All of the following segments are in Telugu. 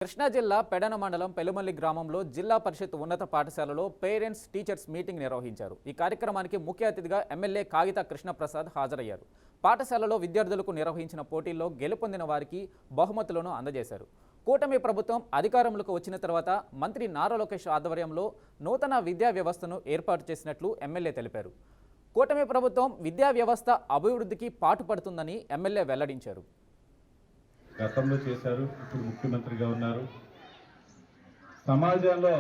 కృష్ణా జిల్లా పెడన మండలం పెలుమల్లి గ్రామంలో జిల్లా పరిషత్ ఉన్నత పాఠశాలలో పేరెంట్స్ టీచర్స్ మీటింగ్ నిర్వహించారు। ఈ కార్యక్రమానికి ముఖ్య అతిథిగా ఎమ్మెల్యే కాగిత కృష్ణప్రసాద్ హాజరయ్యారు। పాఠశాలలో విద్యార్థులకు నిర్వహించిన పోటీల్లో గెలుపొందిన వారికి బహుమతులను అందజేశారు। కూటమి ప్రభుత్వం అధికారంలోకి వచ్చిన తర్వాత మంత్రి నారా లోకేష్ ఆధ్వర్యంలో నూతన విద్యా వ్యవస్థను ఏర్పాటు చేసినట్లు ఎమ్మెల్యే తెలిపారు। కూటమి ప్రభుత్వం విద్యా వ్యవస్థ అభివృద్ధికి పాటుపడుతుందని ఎమ్మెల్యే వెల్లడించారు। గతంలో చేశారు, ఇప్పుడు ముఖ్యమంత్రిగా ఉన్నారు। సమాజంలో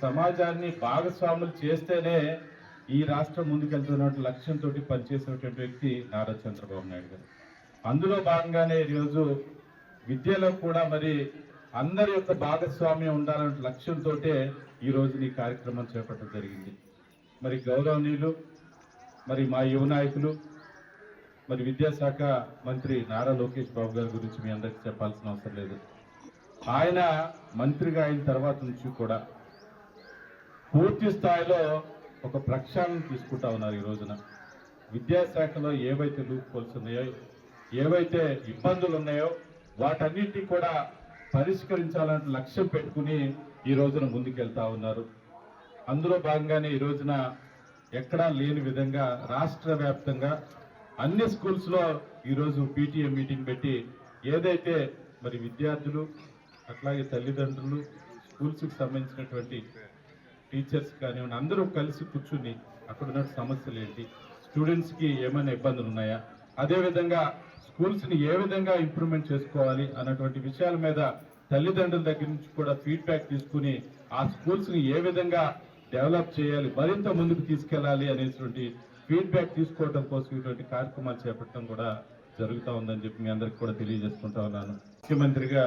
సమాజాన్ని భాగస్వాములు చేస్తేనే ఈ రాష్ట్రం ముందుకెళ్తున్నటువంటి లక్ష్యంతో పనిచేసినటువంటి వ్యక్తి నారా చంద్రబాబు నాయుడు గారు। అందులో భాగంగానే ఈరోజు విద్యలో కూడా అందరి యొక్క భాగస్వామ్యం ఉండాలనే లక్ష్యంతో ఈ రోజు ఈ కార్యక్రమం చేపట్టడం జరిగింది। గౌరవనీయులు మా యువ నాయకులు విద్యాశాఖ మంత్రి నారా లోకేష్ బాబు గారి గురించి మీ అందరికీ చెప్పాల్సిన అవసరం లేదు। ఆయన మంత్రిగా అయిన తర్వాత నుంచి కూడా పూర్తి స్థాయిలో ఒక ప్రక్షాళన తీసుకుంటా ఉన్నారు। ఈ రోజున విద్యాశాఖలో ఏవైతే లూప్ హోల్స్ ఉన్నాయో, ఏవైతే ఇబ్బందులు ఉన్నాయో వాటన్నిటినీ కూడా పరిష్కరించాలనే లక్ష్యం పెట్టుకుని ఈ రోజున ముందుకెళ్తా ఉన్నారు। అందులో భాగంగానే ఈ రోజున ఎక్కడా లేని విధంగా రాష్ట్ర వ్యాప్తంగా అన్ని స్కూల్స్ లో ఈరోజు పీటీఏ మీటింగ్ పెట్టి ఏదైతే విద్యార్థులు అట్లాగే తల్లిదండ్రులు స్కూల్స్ కి సంబంధించినటువంటి టీచర్స్ కానివ్వండి అందరూ కలిసి కూర్చుని అక్కడ ఉన్న సమస్యలు ఏంటి, స్టూడెంట్స్ కి ఏమైనా ఇబ్బందులు ఉన్నాయా, అదేవిధంగా స్కూల్స్ ని ఏ విధంగా ఇంప్రూవ్మెంట్ చేసుకోవాలి అన్నటువంటి విషయాల మీద తల్లిదండ్రుల దగ్గర నుంచి కూడా ఫీడ్బ్యాక్ తీసుకుని ఆ స్కూల్స్ ని ఏ విధంగా డెవలప్ చేయాలి, మరింత ముందుకు తీసుకెళ్లాలి అనేటువంటి ఫీడ్బ్యాక్ తీసుకోవడం కోసం ఇటువంటి కార్యక్రమాలు చేపట్టడం కూడా జరుగుతూ ఉందని చెప్పి మీ అందరికి కూడా తెలియజేసుకుంటా ఉన్నాను। ముఖ్యమంత్రిగా